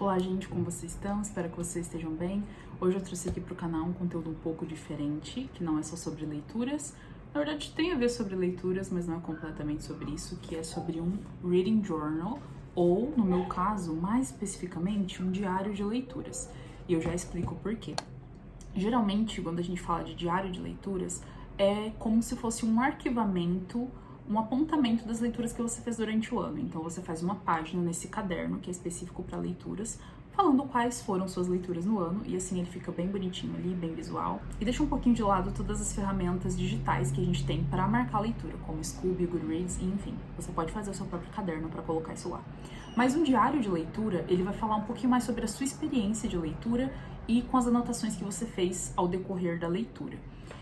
Olá gente, como vocês estão? Espero que vocês estejam bem. Hoje eu trouxe aqui pro canal um conteúdo um pouco diferente, que não é só sobre leituras. Na verdade tem a ver sobre leituras, mas não é completamente sobre isso, que é sobre um reading journal, ou, no meu caso, mais especificamente, um diário de leituras. E eu já explico o porquê. Geralmente, quando a gente fala de diário de leituras, é como se fosse um arquivamento, um apontamento das leituras que você fez durante o ano. Então você faz uma página nesse caderno que é específico para leituras, falando quais foram suas leituras no ano, e assim ele fica bem bonitinho ali, bem visual. E deixa um pouquinho de lado todas as ferramentas digitais que a gente tem para marcar a leitura, como Scooby, Goodreads, e enfim. Você pode fazer o seu próprio caderno para colocar isso lá. Mas um diário de leitura, ele vai falar um pouquinho mais sobre a sua experiência de leitura e com as anotações que você fez ao decorrer da leitura.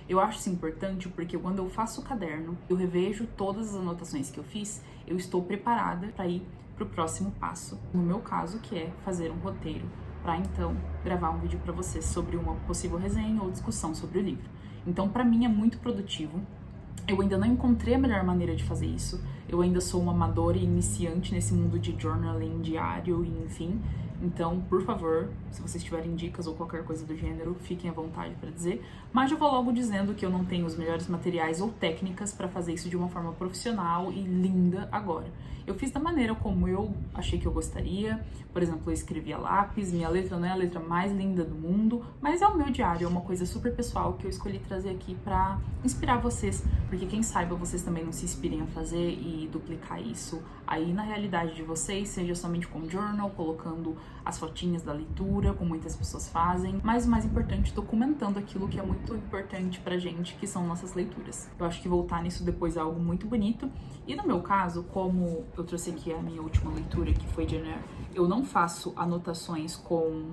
Eu acho isso importante porque quando eu faço o caderno, eu revejo todas as anotações que eu fiz, eu estou preparada para ir para o próximo passo, no meu caso, que é fazer um roteiro, para então gravar um vídeo para vocês sobre uma possível resenha ou discussão sobre o livro. Então, para mim é muito produtivo. Eu ainda não encontrei a melhor maneira de fazer isso. Eu ainda sou uma amadora e iniciante nesse mundo de journaling diário e enfim. Então, por favor, se vocês tiverem dicas ou qualquer coisa do gênero, fiquem à vontade para dizer. Mas eu vou logo dizendo que eu não tenho os melhores materiais ou técnicas para fazer isso de uma forma profissional e linda agora. Eu fiz da maneira como eu achei que eu gostaria. Por exemplo, eu escrevi a lápis, minha letra não é a letra mais linda do mundo, mas é o meu diário, é uma coisa super pessoal que eu escolhi trazer aqui para inspirar vocês, porque quem saiba vocês também não se inspirem a fazer e duplicar isso aí na realidade de vocês, seja somente com journal, colocando as fotinhas da leitura, como muitas pessoas fazem, mas o mais importante, documentando aquilo que é muito importante pra gente, que são nossas leituras. Eu acho que voltar nisso depois é algo muito bonito. E no meu caso, como eu trouxe aqui a minha última leitura, que foi de janeiro, eu não faço anotações com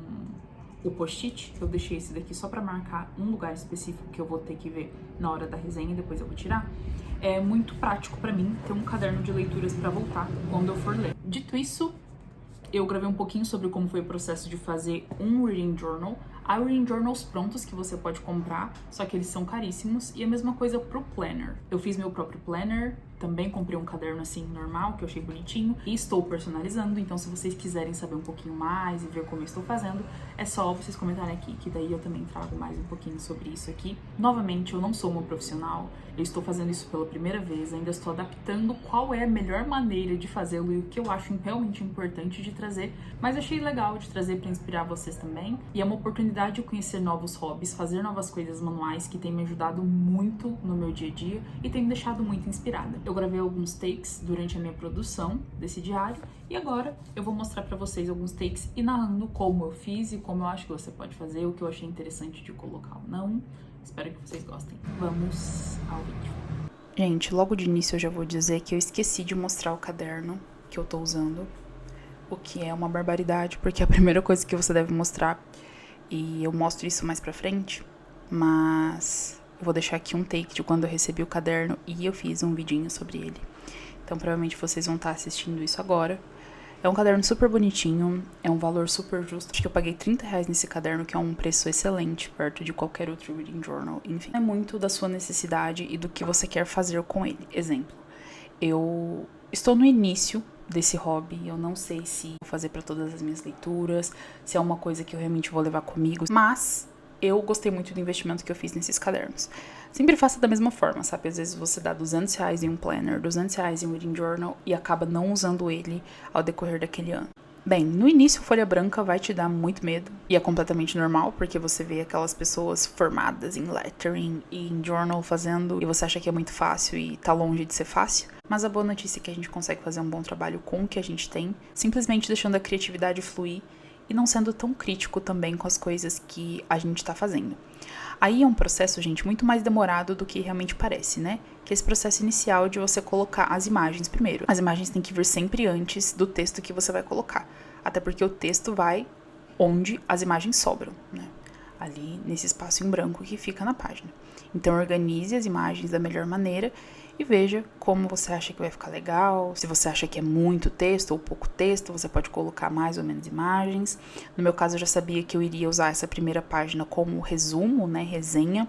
o post-it, eu deixei esse daqui só pra marcar um lugar específico que eu vou ter que ver na hora da resenha, depois eu vou tirar. É muito prático pra mim ter um caderno de leituras pra voltar quando eu for ler. Dito isso, eu gravei um pouquinho sobre como foi o processo de fazer um reading journal. Há reading journals prontos que você pode comprar, só que eles são caríssimos, e a mesma coisa pro planner. Eu fiz meu próprio planner, também comprei um caderno assim normal, que eu achei bonitinho, e estou personalizando, então se vocês quiserem saber um pouquinho mais e ver como eu estou fazendo, é só vocês comentarem aqui, que daí eu também trago mais um pouquinho sobre isso aqui. Novamente, eu não sou uma profissional, eu estou fazendo isso pela primeira vez, ainda estou adaptando qual é a melhor maneira de fazê-lo e o que eu acho realmente importante de trazer, mas achei legal de trazer para inspirar vocês também, e é uma oportunidade de conhecer novos hobbies, fazer novas coisas manuais que tem me ajudado muito no meu dia a dia e tem me deixado muito inspirada. Eu gravei alguns takes durante a minha produção desse diário e agora eu vou mostrar pra vocês alguns takes e narrando como eu fiz e como eu acho que você pode fazer, o que eu achei interessante de colocar ou não. Espero que vocês gostem. Vamos ao vídeo. Gente, logo de início eu já vou dizer que eu esqueci de mostrar o caderno que eu tô usando, o que é uma barbaridade, porque é a primeira coisa que você deve mostrar, e eu mostro isso mais pra frente, mas eu vou deixar aqui um take de quando eu recebi o caderno e eu fiz um vidinho sobre ele. Então provavelmente vocês vão estar assistindo isso agora. É um caderno super bonitinho, é um valor super justo. Acho que eu paguei R$30 nesse caderno, que é um preço excelente, perto de qualquer outro reading journal. Enfim, é muito da sua necessidade e do que você quer fazer com ele. Exemplo, eu estou no início desse hobby, eu não sei se vou fazer para todas as minhas leituras, se é uma coisa que eu realmente vou levar comigo, mas eu gostei muito do investimento que eu fiz nesses cadernos. Sempre faça da mesma forma, sabe? Às vezes você dá R$200 em um planner, R$200 em um reading journal e acaba não usando ele ao decorrer daquele ano. Bem, no início, folha branca vai te dar muito medo, e é completamente normal, porque você vê aquelas pessoas formadas em lettering e em journal fazendo, e você acha que é muito fácil e tá longe de ser fácil. Mas a boa notícia é que a gente consegue fazer um bom trabalho com o que a gente tem, simplesmente deixando a criatividade fluir e não sendo tão crítico também com as coisas que a gente tá fazendo. Aí é um processo, gente, muito mais demorado do que realmente parece, né? Que é esse processo inicial de você colocar as imagens primeiro. As imagens têm que vir sempre antes do texto que você vai colocar. Até porque o texto vai onde as imagens sobram, né? Ali nesse espaço em branco que fica na página. Então organize as imagens da melhor maneira e veja como você acha que vai ficar legal. Se você acha que é muito texto ou pouco texto, você pode colocar mais ou menos imagens. No meu caso, eu já sabia que eu iria usar essa primeira página como resumo, né, resenha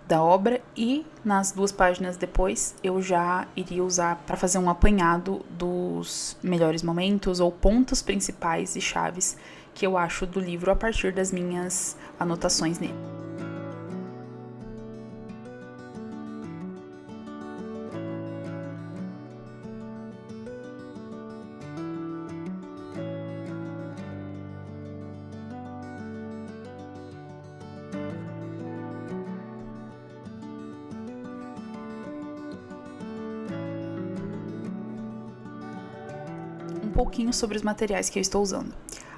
da obra, e nas 2 páginas depois eu já iria usar para fazer um apanhado dos melhores momentos ou pontos principais e chaves que eu acho do livro a partir das minhas anotações nele. Um pouquinho sobre os materiais que eu estou usando.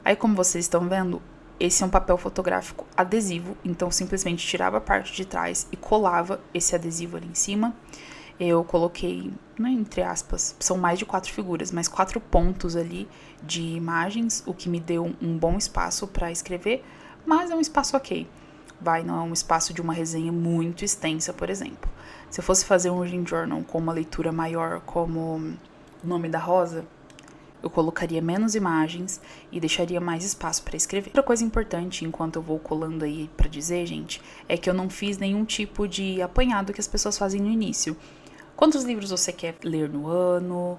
Aí, como vocês estão vendo, esse é um papel fotográfico adesivo, então simplesmente tirava a parte de trás e colava esse adesivo ali em cima. Eu coloquei, né, entre aspas, são mais de 4 figuras, mas 4 pontos ali de imagens, o que me deu um bom espaço para escrever, mas é um espaço ok. Não é um espaço de uma resenha muito extensa, por exemplo. Se eu fosse fazer um reading journal com uma leitura maior, como O Nome da Rosa, eu colocaria menos imagens e deixaria mais espaço para escrever. Outra coisa importante, enquanto eu vou colando aí para dizer, gente, é que eu não fiz nenhum tipo de apanhado que as pessoas fazem no início. Quantos livros você quer ler no ano?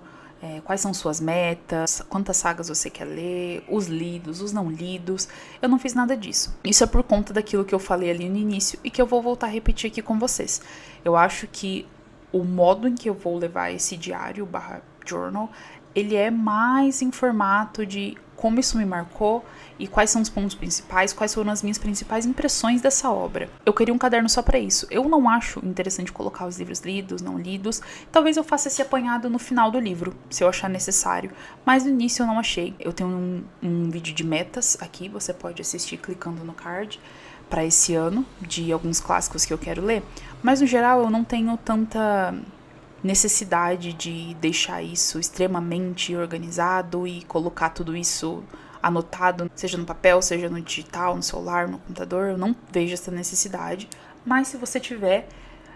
Quais são suas metas? Quantas sagas você quer ler? Os lidos, os não lidos? Eu não fiz nada disso. Isso é por conta daquilo que eu falei ali no início e que eu vou voltar a repetir aqui com vocês. Eu acho que o modo em que eu vou levar esse diário / journal, ele é mais em formato de como isso me marcou e quais são os pontos principais, quais foram as minhas principais impressões dessa obra. Eu queria um caderno só para isso. Eu não acho interessante colocar os livros lidos, não lidos. Talvez eu faça esse apanhado no final do livro, se eu achar necessário. Mas no início eu não achei. Eu tenho um vídeo de metas aqui, você pode assistir clicando no card, para esse ano, de alguns clássicos que eu quero ler. Mas no geral eu não tenho tanta necessidade de deixar isso extremamente organizado e colocar tudo isso anotado, seja no papel, seja no digital, no celular, no computador. Eu não vejo essa necessidade, mas se você tiver,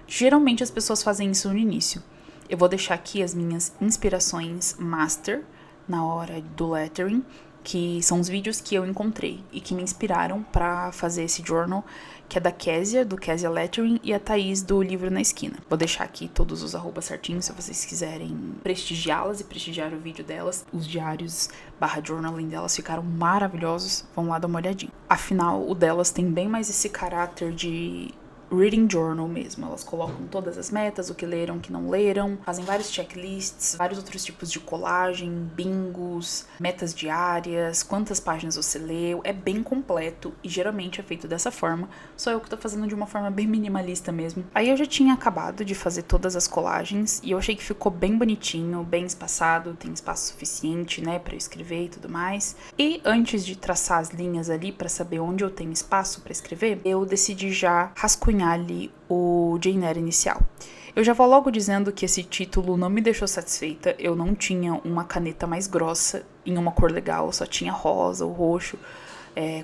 geralmente as pessoas fazem isso no início. Eu vou deixar aqui as minhas inspirações master na hora do lettering, que são os vídeos que eu encontrei e que me inspiraram para fazer esse journal, que é da Késia, do Késia Lettering, e a Thaís, do Livro na Esquina. Vou deixar aqui todos os arrobas certinhos, se vocês quiserem prestigiá-las e prestigiar o vídeo delas. Os diários / journaling delas ficaram maravilhosos, vão lá dar uma olhadinha. Afinal, o delas tem bem mais esse caráter de reading journal mesmo. Elas colocam todas as metas, o que leram, o que não leram, fazem vários checklists, vários outros tipos de colagem, bingos, metas diárias, quantas páginas você leu. É bem completo e geralmente é feito dessa forma, só eu que tô fazendo de uma forma bem minimalista mesmo. Aí eu já tinha acabado de fazer todas as colagens e eu achei que ficou bem bonitinho, bem espaçado, tem espaço suficiente, né, pra eu escrever e tudo mais. E antes de traçar as linhas ali pra saber onde eu tenho espaço pra escrever, eu decidi já rascunhar ali o Jane Eyre inicial. Eu já vou logo dizendo que esse título não me deixou satisfeita. Eu não tinha uma caneta mais grossa em uma cor legal, só tinha rosa ou roxo,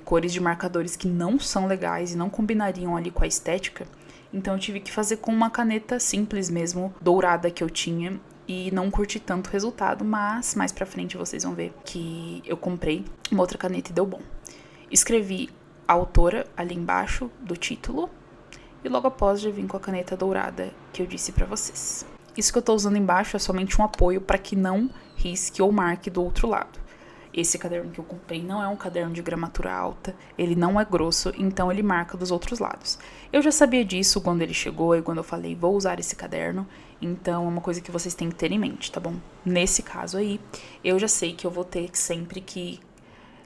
cores de marcadores que não são legais e não combinariam ali com a estética. Então eu tive que fazer com uma caneta simples mesmo, dourada que eu tinha, e não curti tanto o resultado, mas mais pra frente vocês vão ver que eu comprei uma outra caneta e deu bom. Escrevi a autora ali embaixo do título, e logo após já vim com a caneta dourada que eu disse pra vocês. Isso que eu tô usando embaixo é somente um apoio para que não risque ou marque do outro lado. Esse caderno que eu comprei não é um caderno de gramatura alta, ele não é grosso, então ele marca dos outros lados. Eu já sabia disso quando ele chegou e quando eu falei vou usar esse caderno, então é uma coisa que vocês têm que ter em mente, tá bom? Nesse caso aí, eu já sei que eu vou ter sempre que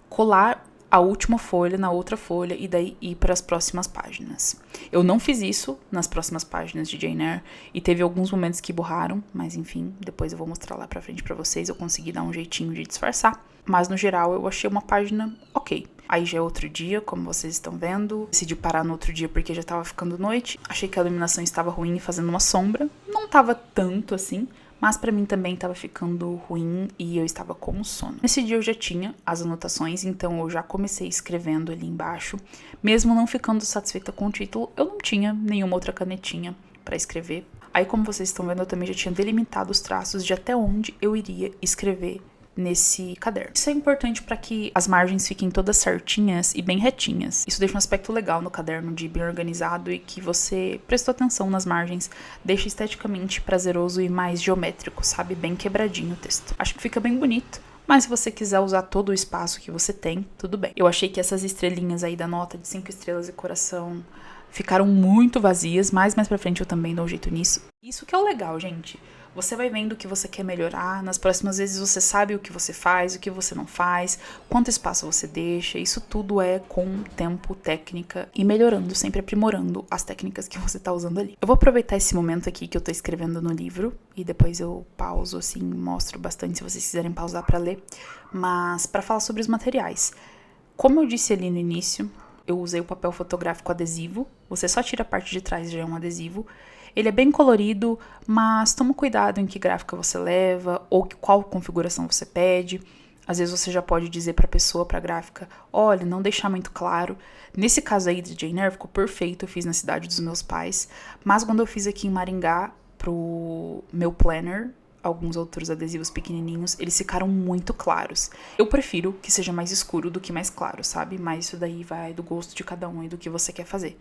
colar a última folha na outra folha e daí ir para as próximas páginas. Eu não fiz isso nas próximas páginas de Jane Eyre e teve alguns momentos que borraram, mas enfim, depois eu vou mostrar lá pra frente pra vocês. Eu consegui dar um jeitinho de disfarçar, mas no geral eu achei uma página ok. Aí já é outro dia, como vocês estão vendo. Decidi parar no outro dia porque já tava ficando noite. Achei que a iluminação estava ruim e fazendo uma sombra. Não tava tanto assim, mas pra mim também tava ficando ruim e eu estava com sono. Nesse dia eu já tinha as anotações, então eu já comecei escrevendo ali embaixo. Mesmo não ficando satisfeita com o título, eu não tinha nenhuma outra canetinha pra escrever. Aí, como vocês estão vendo, eu também já tinha delimitado os traços de até onde eu iria escrever nesse caderno. Isso é importante para que as margens fiquem todas certinhas e bem retinhas. Isso deixa um aspecto legal no caderno de bem organizado e que você prestou atenção nas margens, deixa esteticamente prazeroso e mais geométrico, sabe? Bem quebradinho o texto. Acho que fica bem bonito, mas se você quiser usar todo o espaço que você tem, tudo bem. Eu achei que essas estrelinhas aí da nota de 5 estrelas e coração ficaram muito vazias, mas mais pra frente eu também dou um jeito nisso. Isso que é o legal, gente. Você vai vendo o que você quer melhorar, nas próximas vezes você sabe o que você faz, o que você não faz, quanto espaço você deixa, isso tudo é com tempo, técnica e melhorando, sempre aprimorando as técnicas que você tá usando ali. Eu vou aproveitar esse momento aqui que eu tô escrevendo no livro e depois eu pauso assim, mostro bastante se vocês quiserem pausar pra ler, mas pra falar sobre os materiais. Como eu disse ali no início, eu usei o papel fotográfico adesivo, você só tira a parte de trás e já é um adesivo. Ele é bem colorido, mas toma cuidado em que gráfica você leva ou qual configuração você pede. Às vezes você já pode dizer para a pessoa, para a gráfica, olha, não deixar muito claro. Nesse caso aí de Jane Eyre ficou perfeito, eu fiz na cidade dos meus pais. Mas quando eu fiz aqui em Maringá, pro meu planner, alguns outros adesivos pequenininhos, eles ficaram muito claros. Eu prefiro que seja mais escuro do que mais claro, sabe? Mas isso daí vai do gosto de cada um e do que você quer fazer.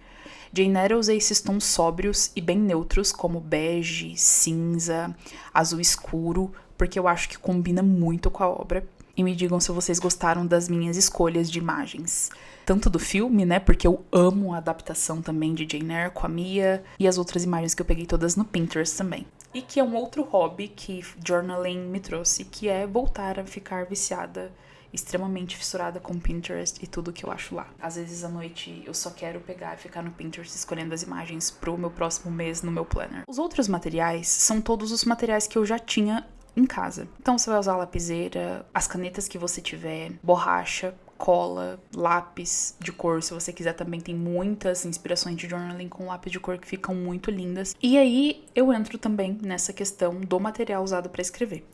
Jane Eyre eu usei esses tons sóbrios e bem neutros, como bege, cinza, azul escuro, porque eu acho que combina muito com a obra. E me digam se vocês gostaram das minhas escolhas de imagens. Tanto do filme, né, porque eu amo a adaptação também de Jane Eyre com a Mia, e as outras imagens que eu peguei todas no Pinterest também. E que é um outro hobby que journaling me trouxe, que é voltar a ficar viciada, extremamente fissurada com Pinterest e tudo que eu acho lá. Às vezes à noite eu só quero pegar e ficar no Pinterest escolhendo as imagens pro meu próximo mês no meu planner. Os outros materiais são todos os materiais que eu já tinha em casa. Então você vai usar a lapiseira, as canetas que você tiver, borracha, cola, lápis de cor, se você quiser também tem muitas inspirações de journaling com lápis de cor que ficam muito lindas. E aí eu entro também nessa questão do material usado para escrever.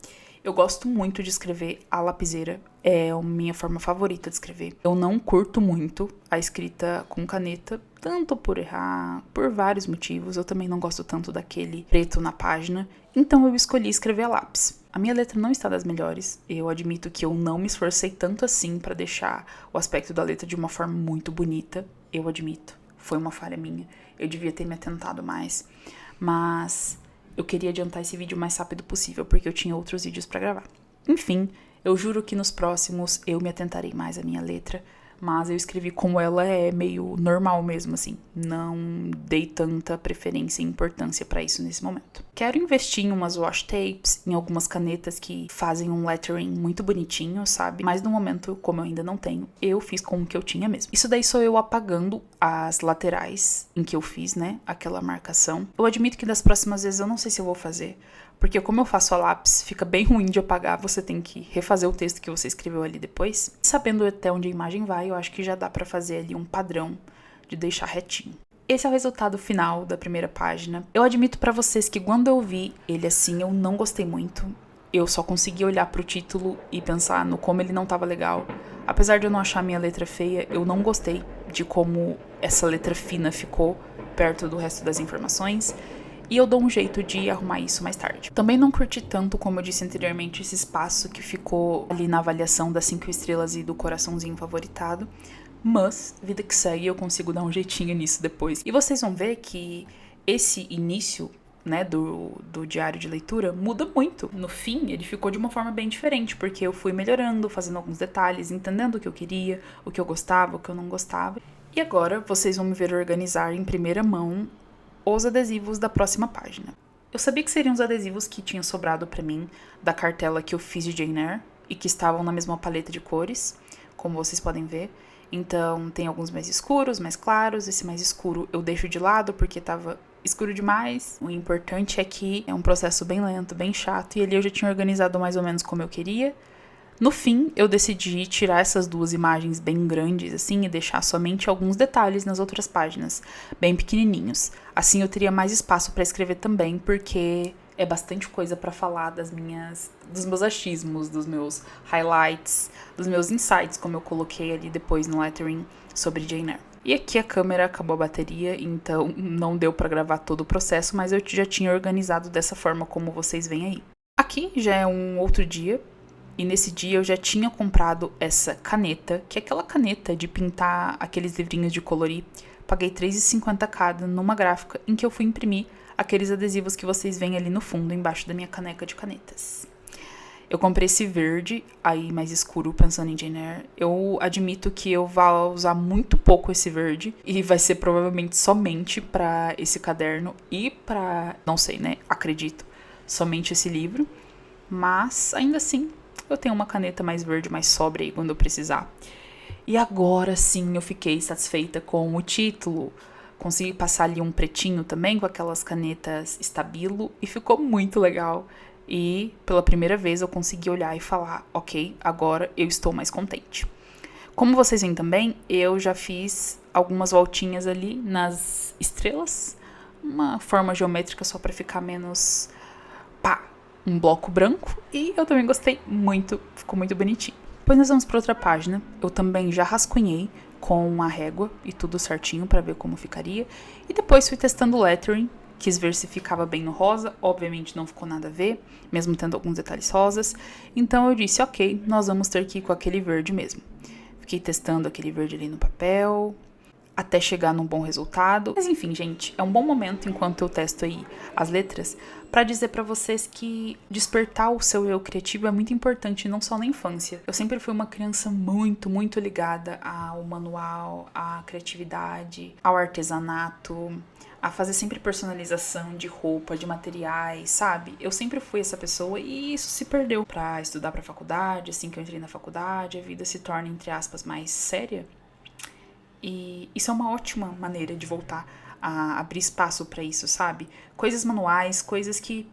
Eu gosto muito de escrever a lapiseira, é a minha forma favorita de escrever. Eu não curto muito a escrita com caneta, tanto por errar, por vários motivos. Eu também não gosto tanto daquele preto na página, então eu escolhi escrever a lápis. A minha letra não está das melhores, eu admito que eu não me esforcei tanto assim para deixar o aspecto da letra de uma forma muito bonita, eu admito, foi uma falha minha, eu devia ter me atentado mais, mas eu queria adiantar esse vídeo o mais rápido possível, porque eu tinha outros vídeos pra gravar. Enfim, eu juro que nos próximos eu me atentarei mais à minha letra, mas eu escrevi como ela é meio normal mesmo, assim. Não dei tanta preferência e importância pra isso nesse momento. Quero investir em umas washi tapes, em algumas canetas que fazem um lettering muito bonitinho, sabe? Mas no momento, como eu ainda não tenho, eu fiz com o que eu tinha mesmo. Isso daí sou eu apagando as laterais em que eu fiz, né? Aquela marcação. Eu admito que das próximas vezes eu não sei se eu vou fazer, porque como eu faço a lápis, fica bem ruim de apagar, você tem que refazer o texto que você escreveu ali depois. Sabendo até onde a imagem vai, eu acho que já dá pra fazer ali um padrão de deixar retinho. Esse é o resultado final da primeira página. Eu admito pra vocês que quando eu vi ele assim, eu não gostei muito. Eu só consegui olhar pro título e pensar no como ele não tava legal. Apesar de eu não achar a minha letra feia, eu não gostei de como essa letra fina ficou perto do resto das informações. E eu dou um jeito de arrumar isso mais tarde. Também não curti tanto, como eu disse anteriormente, esse espaço que ficou ali na avaliação das 5 estrelas e do coraçãozinho favoritado. Mas, vida que segue, eu consigo dar um jeitinho nisso depois. E vocês vão ver que esse início, né, do diário de leitura muda muito. No fim, ele ficou de uma forma bem diferente, porque eu fui melhorando, fazendo alguns detalhes, entendendo o que eu queria, o que eu gostava, o que eu não gostava. E agora, vocês vão me ver organizar em primeira mão os adesivos da próxima página. Eu sabia que seriam os adesivos que tinham sobrado pra mim da cartela que eu fiz de Jane Eyre e que estavam na mesma paleta de cores, como vocês podem ver. Então, tem alguns mais escuros, mais claros. Esse mais escuro eu deixo de lado porque tava escuro demais. O importante é que é um processo bem lento, bem chato, e ali eu já tinha organizado mais ou menos como eu queria. No fim, eu decidi tirar essas duas imagens bem grandes, assim, e deixar somente alguns detalhes nas outras páginas, bem pequenininhos. Assim eu teria mais espaço para escrever também, porque é bastante coisa para falar dos meus achismos, dos meus highlights, dos meus insights, como eu coloquei ali depois no lettering sobre Jane Eyre. E aqui a câmera acabou a bateria, então não deu para gravar todo o processo, mas eu já tinha organizado dessa forma como vocês veem aí. Aqui já é um outro dia. E nesse dia eu já tinha comprado essa caneta, que é aquela caneta de pintar aqueles livrinhos de colorir. Paguei R$3,50 cada numa gráfica em que eu fui imprimir aqueles adesivos que vocês veem ali no fundo, embaixo da minha caneca de canetas. Eu comprei esse verde, aí mais escuro, pensando em Jane Eyre. Eu admito que eu vou usar muito pouco esse verde. E vai ser provavelmente somente pra esse caderno e pra... não sei, né? Acredito. Somente esse livro. Mas, ainda assim, eu tenho uma caneta mais verde, mais sóbria aí quando eu precisar. E agora sim eu fiquei satisfeita com o título. Consegui passar ali um pretinho também com aquelas canetas Stabilo e ficou muito legal. E pela primeira vez eu consegui olhar e falar, ok, agora eu estou mais contente. Como vocês veem também, eu já fiz algumas voltinhas ali nas estrelas. Uma forma geométrica só para ficar menos, pá, um bloco branco. E eu também gostei muito, ficou muito bonitinho. Depois nós vamos para outra página. Eu também já rascunhei com a régua e tudo certinho para ver como ficaria. E depois fui testando o lettering. Quis ver se ficava bem no rosa. Obviamente não ficou nada a ver, mesmo tendo alguns detalhes rosas. Então eu disse, ok, nós vamos ter que ir com aquele verde mesmo. Fiquei testando aquele verde ali no papel, até chegar num bom resultado. Mas enfim, gente, é um bom momento enquanto eu testo aí as letras para dizer para vocês que despertar o seu eu criativo é muito importante, não só na infância. Eu sempre fui uma criança muito, muito ligada ao manual, à criatividade, ao artesanato, a fazer sempre personalização de roupa, de materiais, sabe? Eu sempre fui essa pessoa e isso se perdeu. Pra estudar pra faculdade, assim que eu entrei na faculdade, a vida se torna, entre aspas, mais séria. E isso é uma ótima maneira de voltar a abrir espaço pra isso, sabe? Coisas manuais, coisas que,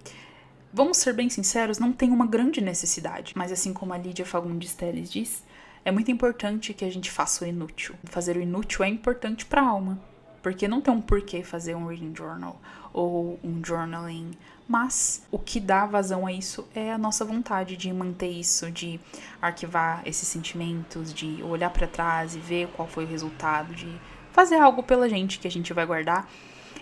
vamos ser bem sinceros, não tem uma grande necessidade. Mas assim como a Lídia Fagundes Telles diz, é muito importante que a gente faça o inútil. Fazer o inútil é importante pra alma. Porque não tem um porquê fazer um reading journal ou um journaling. Mas o que dá vazão a isso é a nossa vontade de manter isso, de arquivar esses sentimentos, de olhar pra trás e ver qual foi o resultado, de fazer algo pela gente que a gente vai guardar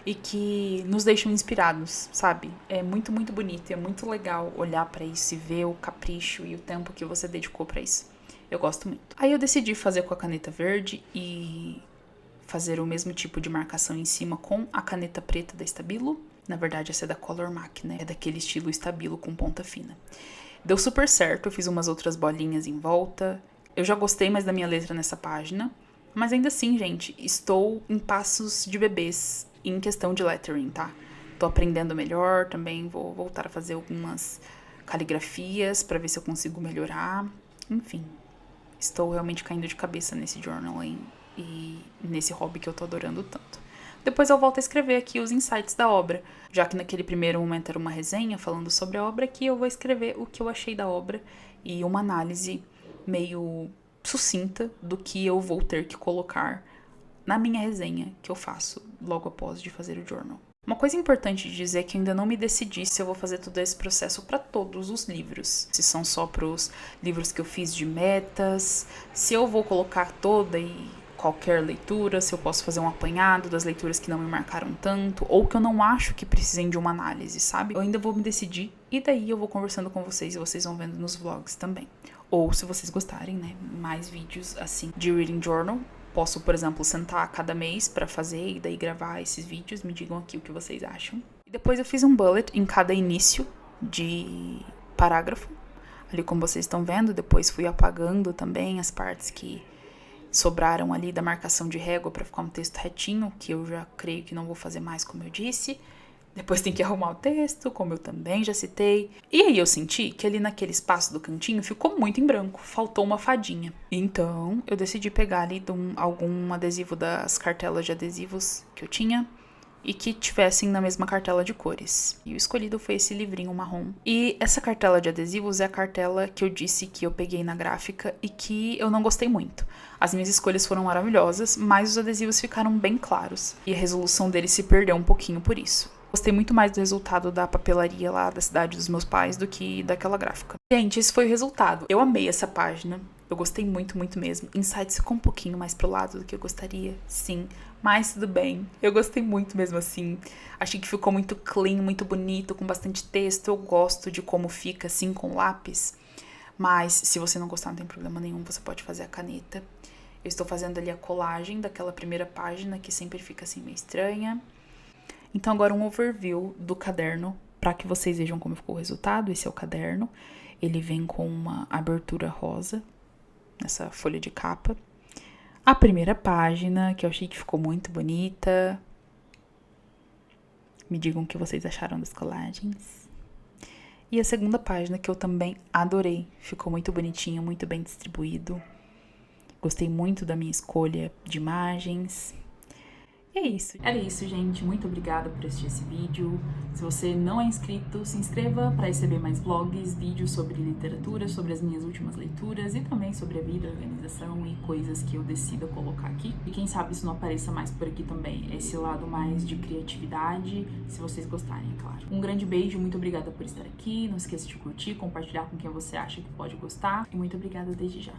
e que nos deixam inspirados, sabe? É muito, muito bonito, é muito legal olhar pra isso e ver o capricho e o tempo que você dedicou pra isso. Eu gosto muito. Aí eu decidi fazer com a caneta verde e fazer o mesmo tipo de marcação em cima com a caneta preta da Stabilo. Na verdade, essa é da Color Mac, né? É daquele estilo Stabilo com ponta fina. Deu super certo, eu fiz umas outras bolinhas em volta. Eu já gostei mais da minha letra nessa página. Mas ainda assim, gente, estou em passos de bebês em questão de lettering, tá? Tô aprendendo melhor, também vou voltar a fazer algumas caligrafias pra ver se eu consigo melhorar. Enfim, estou realmente caindo de cabeça nesse journaling e nesse hobby que eu tô adorando tanto. Depois eu volto a escrever aqui os insights da obra, já que naquele primeiro momento era uma resenha falando sobre a obra, aqui eu vou escrever o que eu achei da obra e uma análise meio sucinta do que eu vou ter que colocar na minha resenha que eu faço logo após de fazer o journal. Uma coisa importante de dizer é que eu ainda não me decidi se eu vou fazer todo esse processo para todos os livros. Se são só para os livros que eu fiz de metas, se eu vou colocar toda e qualquer leitura, se eu posso fazer um apanhado das leituras que não me marcaram tanto, ou que eu não acho que precisem de uma análise, sabe? Eu ainda vou me decidir e daí eu vou conversando com vocês e vocês vão vendo nos vlogs também. Ou se vocês gostarem, né, mais vídeos assim de Reading Journal. Posso, por exemplo, sentar cada mês pra fazer e daí gravar esses vídeos. Me digam aqui o que vocês acham. E depois eu fiz um bullet em cada início de parágrafo. Ali como vocês estão vendo, depois fui apagando também as partes que sobraram ali da marcação de régua pra ficar um texto retinho, que eu já creio que não vou fazer mais, como eu disse. Depois tem que arrumar o texto, como eu também já citei. E aí eu senti que ali naquele espaço do cantinho ficou muito em branco, faltou uma fadinha. Então eu decidi pegar ali algum adesivo das cartelas de adesivos que eu tinha e que tivessem na mesma cartela de cores. E o escolhido foi esse livrinho marrom. E essa cartela de adesivos é a cartela que eu disse que eu peguei na gráfica e que eu não gostei muito. As minhas escolhas foram maravilhosas, mas os adesivos ficaram bem claros. E a resolução deles se perdeu um pouquinho por isso. Gostei muito mais do resultado da papelaria lá da cidade dos meus pais do que daquela gráfica. Gente, esse foi o resultado. Eu amei essa página. Eu gostei muito, muito mesmo. Insights ficou um pouquinho mais pro lado do que eu gostaria, sim. Mas tudo bem. Eu gostei muito mesmo assim. Achei que ficou muito clean, muito bonito, com bastante texto. Eu gosto de como fica assim com lápis. Mas se você não gostar, não tem problema nenhum. Você pode fazer a caneta. Eu estou fazendo ali a colagem daquela primeira página que sempre fica assim meio estranha. Então agora um overview do caderno Para que vocês vejam como ficou o resultado, esse é o caderno. Ele vem com uma abertura rosa, nessa folha de capa. A primeira página, que eu achei que ficou muito bonita. Me digam o que vocês acharam das colagens. E a segunda página, que eu também adorei. Ficou muito bonitinho, muito bem distribuído. Gostei muito da minha escolha de imagens. E é isso. Era isso, gente. Muito obrigada por assistir esse vídeo. Se você não é inscrito, se inscreva para receber mais vlogs, vídeos sobre literatura, sobre as minhas últimas leituras e também sobre a vida, organização e coisas que eu decida colocar aqui. E quem sabe isso não apareça mais por aqui também. Esse lado mais de criatividade, se vocês gostarem, é claro. Um grande beijo, muito obrigada por estar aqui. Não esqueça de curtir, compartilhar com quem você acha que pode gostar. E muito obrigada desde já.